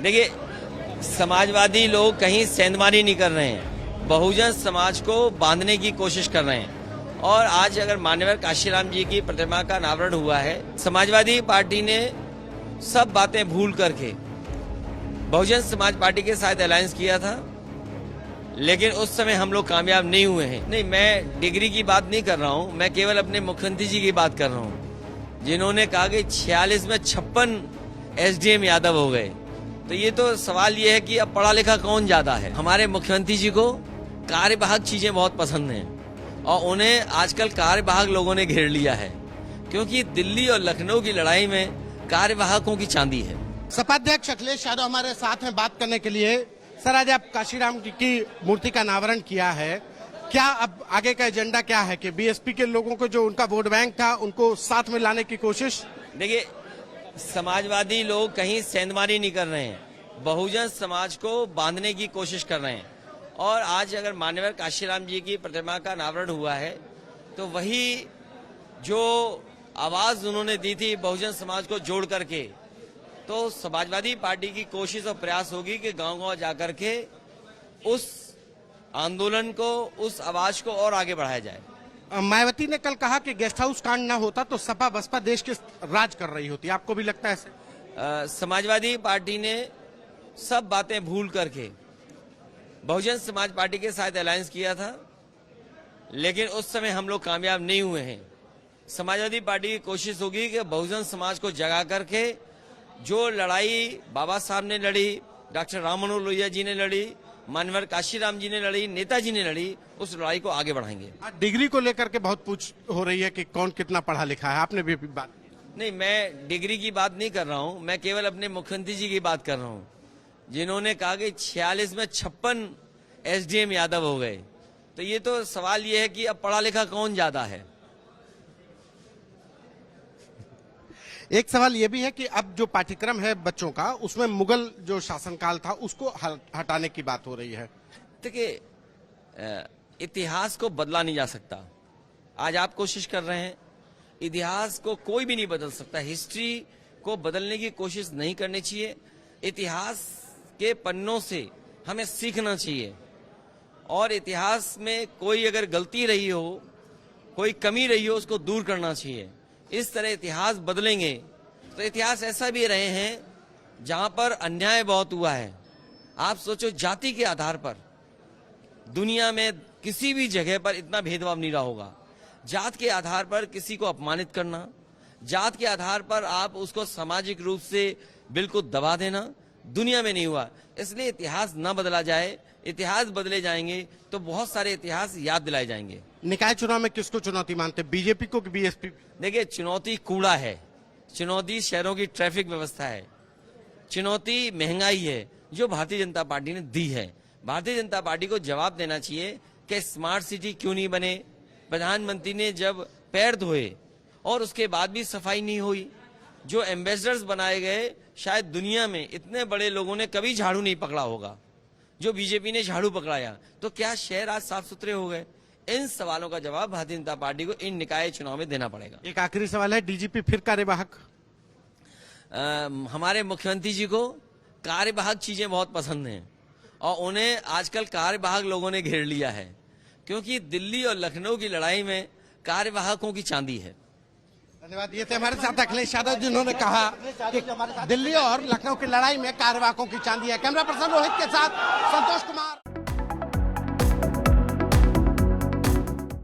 देखिए, समाजवादी लोग कहीं सेंधमारी नहीं कर रहे हैं, बहुजन समाज को बांधने की कोशिश कर रहे हैं। और आज अगर मान्यवर काशीराम जी की प्रतिमा का अनावरण हुआ है, समाजवादी पार्टी ने सब बातें भूल करके बहुजन समाज पार्टी के साथ अलायंस किया था, लेकिन उस समय हम लोग कामयाब नहीं हुए हैं। नहीं, मैं डिग्री की बात नहीं कर रहा हूं, मैं केवल अपने मुख्यमंत्री जी की बात कर रहा हूं, जिन्होंने कहा कि 46 में 56 एसडीएम यादव हो गए। तो ये तो सवाल ये है कि अब पढ़ा लिखा कौन ज्यादा है। हमारे मुख्यमंत्री जी को कार्यवाहक चीजें बहुत पसंद हैं और उन्हें आजकल कार्यवाहक लोगों ने घेर लिया है, क्योंकि दिल्ली और लखनऊ की लड़ाई में कार्यवाहकों की चांदी है। सपा अध्यक्ष अखिलेश यादव हमारे साथ हैं बात करने के लिए। सर, आज आप काशीराम जी की मूर्ति का अनावरण किया है, क्या अब आगे का एजेंडा क्या है कि बीएसपी के लोगों को जो उनका वोट बैंक था उनको साथ में लाने की कोशिश? देखिए, समाजवादी लोग कहीं सेंधमारी नहीं कर रहे हैं, बहुजन समाज को बांधने की कोशिश कर रहे हैं। और आज अगर मान्यवर काशीराम जी की प्रतिमा का अनावरण हुआ है, तो वही जो आवाज उन्होंने दी थी बहुजन समाज को जोड़ करके, तो समाजवादी पार्टी की कोशिश और प्रयास होगी कि गांव-गांव जाकर के उस आंदोलन को, उस आवाज को और आगे बढ़ाया जाए। मायावती ने कल कहा कि गेस्ट हाउस कांड न होता तो सपा बसपा देश के राज कर रही होती, आपको भी लगता है ऐसे? समाजवादी पार्टी ने सब बातें भूल करके बहुजन समाज पार्टी के साथ अलायंस किया था, लेकिन उस समय हम लोग कामयाब नहीं हुए हैं। समाजवादी पार्टी की कोशिश होगी कि बहुजन समाज को जगा करके जो लड़ाई बाबा साहब ने लड़ी, डॉक्टर राम मनोहर लोहिया जी ने लड़ी, मान्यवर काशीराम जी ने लड़ी, नेताजी ने लड़ी, उस लड़ाई को आगे बढ़ाएंगे। डिग्री को लेकर के बहुत पूछ हो रही है कि कौन कितना पढ़ा लिखा है, आपने भी बात? नहीं, मैं डिग्री की बात नहीं कर रहा हूं, मैं केवल अपने मुख्यमंत्री जी की बात कर रहा हूं, जिन्होंने कहा कि 46 में 56 एसडीएम यादव हो गए। तो ये तो सवाल ये है कि अब पढ़ा लिखा कौन ज्यादा है। एक सवाल ये भी है कि अब जो पाठ्यक्रम है बच्चों का, उसमें मुगल जो शासनकाल था उसको हटाने की बात हो रही है। देखिए, इतिहास को बदला नहीं जा सकता। आज आप कोशिश कर रहे हैं, इतिहास को कोई भी नहीं बदल सकता। हिस्ट्री को बदलने की कोशिश नहीं करनी चाहिए। इतिहास के पन्नों से हमें सीखना चाहिए, और इतिहास में कोई अगर गलती रही हो, कोई कमी रही हो, उसको दूर करना चाहिए। इस तरह इतिहास बदलेंगे तो इतिहास ऐसा भी रहे हैं जहां पर अन्याय बहुत हुआ है। आप सोचो, जाति के आधार पर दुनिया में किसी भी जगह पर इतना भेदभाव नहीं रहा होगा। जात के आधार पर किसी को अपमानित करना, जात के आधार पर आप उसको सामाजिक रूप से बिल्कुल दबा देना, दुनिया में नहीं हुआ। इसलिए इतिहास न बदला जाए। इतिहास बदले जाएंगे तो बहुत सारे इतिहास याद दिलाए जाएंगे। निकाय चुनाव में किसको चुनौती मानते, बीजेपी को कि बीएसपी? देखिए, चुनौती कूड़ा है, चुनौती शहरों की ट्रैफिक व्यवस्था है, चुनौती महंगाई है, जो भारतीय जनता पार्टी ने दी है। भारतीय जनता पार्टी को जवाब देना चाहिए कि स्मार्ट सिटी क्यों नहीं बने। प्रधानमंत्री ने जब पैर धोए और उसके बाद भी सफाई नहीं हुई। जो एम्बेसडर्स बनाए गए, शायद दुनिया में इतने बड़े लोगों ने कभी झाड़ू नहीं पकड़ा होगा जो बीजेपी ने झाड़ू पकड़ाया। तो क्या शहर आज साफ सुथरे हो गए? इन सवालों का जवाब भारतीय जनता पार्टी को इन निकाय चुनाव में देना पड़ेगा। एक आखिरी सवाल है, डीजीपी फिर कार्यवाहक? हमारे मुख्यमंत्री जी को कार्यवाहक चीजें बहुत पसंद हैं और उन्हें आजकल कार्यवाहक लोगों ने घेर लिया है, क्योंकि दिल्ली और लखनऊ की लड़ाई में कार्यवाहकों की चांदी है। धन्यवाद। ये थे हमारे साथ अखिलेश यादव, जिन्होंने कहा कि दिल्ली और लखनऊ की लड़ाई में कार्यवाहकों की चांदी है। कैमरा पर्सन रोहित के साथ संतोष कुमार।